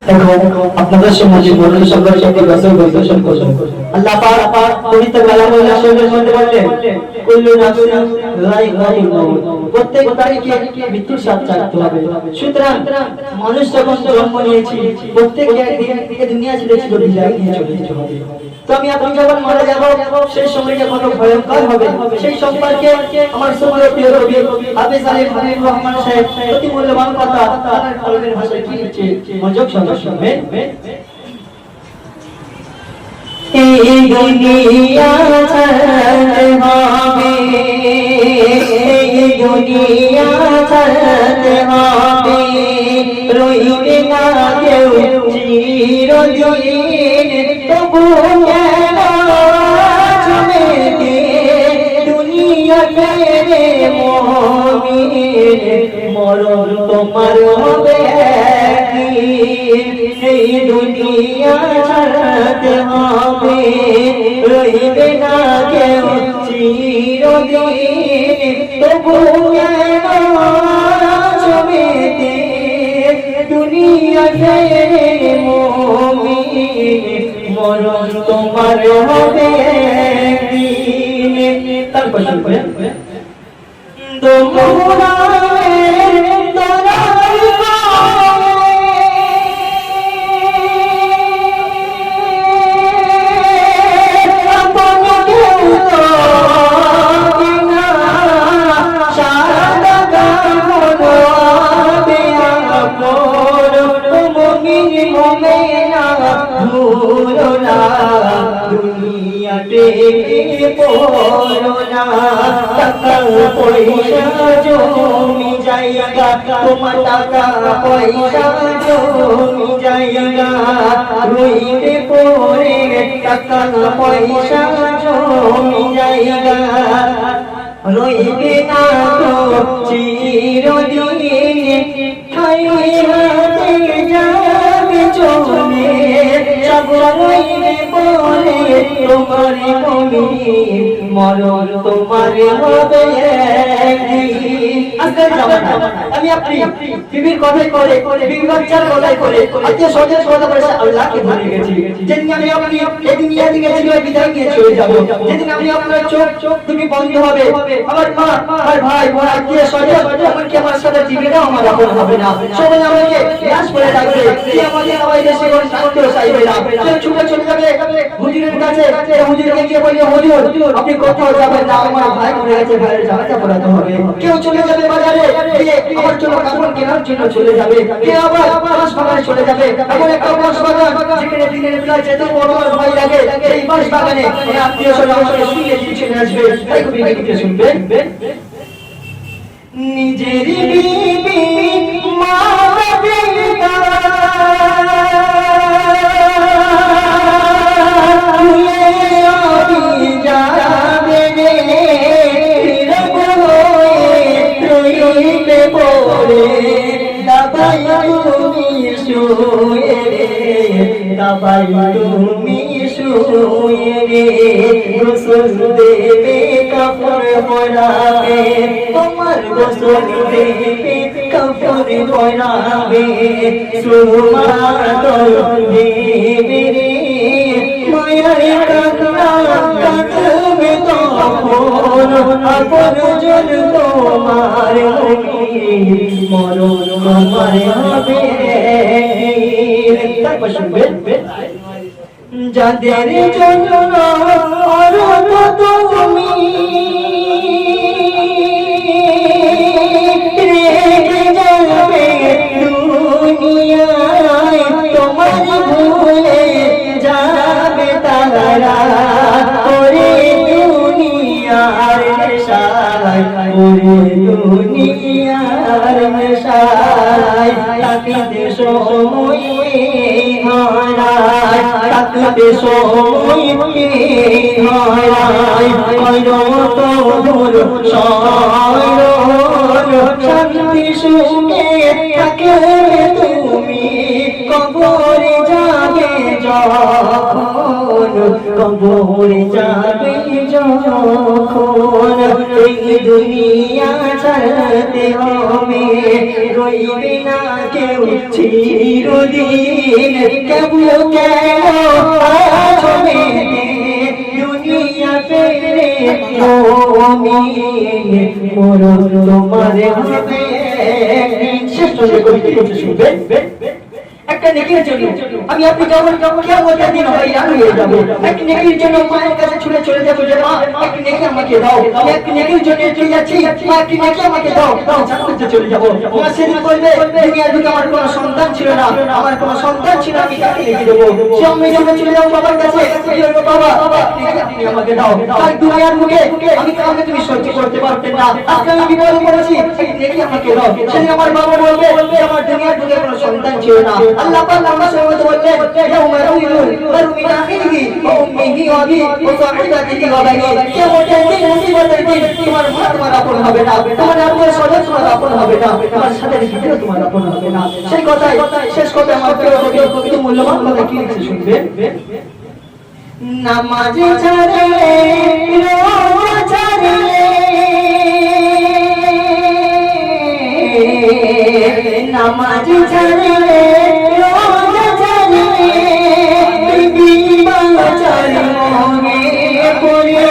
देखो আপনাদের সমাজে মরণ সংঘর্ষ একটি গসল গসল করুন আল্লাহ পাক পবিত্র কালামুল রাসূলের মধ্যে বললেন কুল্লু নাফসিন যায়কাতুল মাউত প্রত্যেক তারিখে মৃত্যুর স্বাদ চাখতে হবে সুতরাং মানুষ যখন জন্ম নিয়েছি প্রত্যেককে একদিন এই দুনিয়া ছেড়ে বিদায় নিয়ে চলে যেতে হবে তো আমি আপনি যখন মারা যাব সেই সময়টা কত ভয়ঙ্কর হবে সেই সম্পর্কে আমার সময় প্রিয় কবি হাফেজ আলী হাবিব রহমান সাহেব অতি মূল্যবান কথা তার কলমের ভাষায় কি লিখছে মনোযোগ সহকারে শুনবেন এই দুনিয়া ছাড়তে হবে এই দুনিয়া ছাড়তে হবে রইবে না কেউ চিরদিন তবু কেন চলেতে দুনিয়া ছেড়ে মুমিন মরণ তোমার হবে এই দুনিয়া ছাড়তে হবে রইবে না কেউ চিরদিন তবু কেন চলেতে দুনিয়া ছেড়ে মুমিন মরণ তোমার হবে তারপর শুনবেন পয়সা জমি জায়গা তোমার টাকা পয়সা জমি জায়গা রইবে পরে টাকা পয়সা জমি জায়গা রইবে না তো চিরদিন খাইতে যাবে চলে সব রইবে পরে তোমার কমি মরণ তোমার হবে আমি আপনি বিবির কথাই করে বিবি বাচ্চার কথাই করে আত্মীয় স্বজনের কথা করে আল্লাহকে ভুলে গেছি যেদিন আমি আপনি এই দুনিয়া থেকে বিদায় নিয়ে চলে যাব যেদিন আমি আপনার চোখ তুমি বন্ধ হবে আমার মা আমার ভাই বোন আত্মীয় স্বজন এমনকি আমার সাথে জীবনেও আমার আপন হবে না সবাই আমাকে গ্যাস করে রাখবে কি আমাদের সবাই দেশে কোন থাকতেও চাইবে না কেউ ছুটে চলে যাবে হুজুরের কাছে হুজুরকে গিয়ে বলি হুজুর আপনি কোথাও যাবেন না আমার ভাই মরে গেছে ভাইয়ের জানাজা পড়াতে হবে কেউ চলে যাবে বাজারে গিয়ে আমার জন্য কাপড় কেনার জন্য চলে যাবে কেউ আবার বাঁশ বাগানে চলে যাবে এমন একটা বাঁশ বাগান যেখানে দিনের বেলা যেতে বড় ভাই লাগে এই বাঁশ বাগানে আত্মীয় স্বজন আমাকে শুনে চলে আসবে তাই কবি লিখতে শুনবেন নিজের বিবি মা পিতা তুমি শুয়ে রে গোসল দেবে কাপড় পরাবে তোমার গোসল দেবে কাপড় পরাবে সুমাদল দেবে রে মায়ের কান্না কাঁদবে তখন আপন জন তোমার মরণ তোমার হবে যাদের জন্য তুমি রেখে যাবে দুনিয়ায় তোমার ভুলে যাবে তারা করে দুনিয়ার নেশায় করে দুনিয়ার নেশায় তাকিতে সময় হারায় তাকিতে সময় হারায় কয়রত ভোর শান্তি সুখে থাকে তুমি কবরে যাবে যখন কবরে যাবে যখন এই দুনিয়া ছাড়তে হবে রইবে না কেউ চিরদিন কেবল কেন দুনিয়া পেরে মুমিন মরণ তোমার হবে শেষ করে কি বলতে শুনবেন একটা নেকির জন্য আমি আপনি যখন কিয়ামতের দিন হয়রান হয়ে যাব একটা নেকির জন্য মায়ের কাছে ছুটে চলে যাব যে মা একটা নেকি আমাকে দাও আমি একটা নেকির জন্য চলে যাচ্ছি মা একটা নেকি আমাকে দাও জান্নাতে চলে যাব মা সেদিন বলবে দুনিয়ার বুকে আমার কোনো সন্তান ছিল না আমার কোনো সন্তান ছিল আমি তাকে নেকি দেব সে আমি যখন চলে যাব বাবার কাছে বলবো বাবা আপনি আমাকে দাও আর দুনিয়ার বুকে আমি কাউকে তুমি সহ্য করতে পারতেন না আজকে আমি বিপদে পড়েছি নেকি আমাকে দাও সেদিন আমার বাবা বলবে আমার দুনিয়ার বুকে কোনো সন্তান ছিল না আল্লাহ পাক আমার সঙ্গে বললেন ইয়াউমা রুমিনুল বারুমিন আখিহি ওয়া উম্মিহি ওয়া আবিহি ওয়া সাহিবাতিহি ওয়া বানিহি কিয়ামতের দিন মুসিবতের দিন তোমার মা তোমার আপন হবে না তোমার আত্মীয় স্বজন তোমার আপন হবে না তোমার সাথে সাথে তোমার আপন হবে না সেই কথাই শেষ কথা আমার প্রিয় কবি মূল্যবান কথা কি লিখে শুনবেন নামাজ ছাড়ে রোজা ছাড়ে নামাজ ছাড়ে রোজা ছাড়ে বিবাহ ছাড়ে মনে পড়ে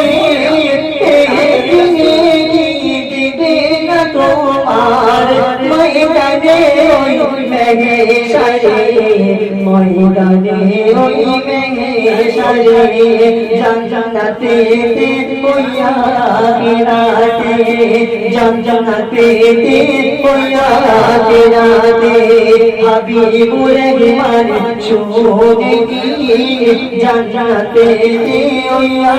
দিবে না তোমার ময়দানে ওই মেঘে সারে ময়দানে ওই মেঘে সারে জান্নাতে ওইয়া রাতে জান্নাতে ওইয়া রাতে হাবিবুর রহমান শুনে কি জান্নাতে ওইয়া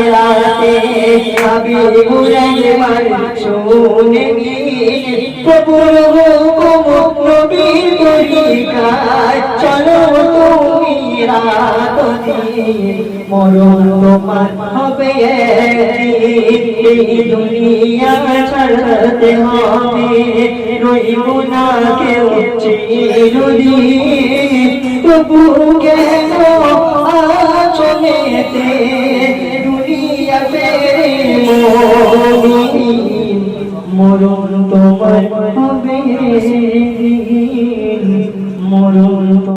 রাতে হাবিবুর রহমান শুনে কি প্রভুর হুকুম নবীর তরিকায় চলো তুমি রাতে মরণ তোমার হবে এই দুনিয়া ছাড়তে হবে রইব না কেউ চিরদিন তবু কেন চলেতে দুনিয়া পেরে মুমিন মরণ তোমার হবে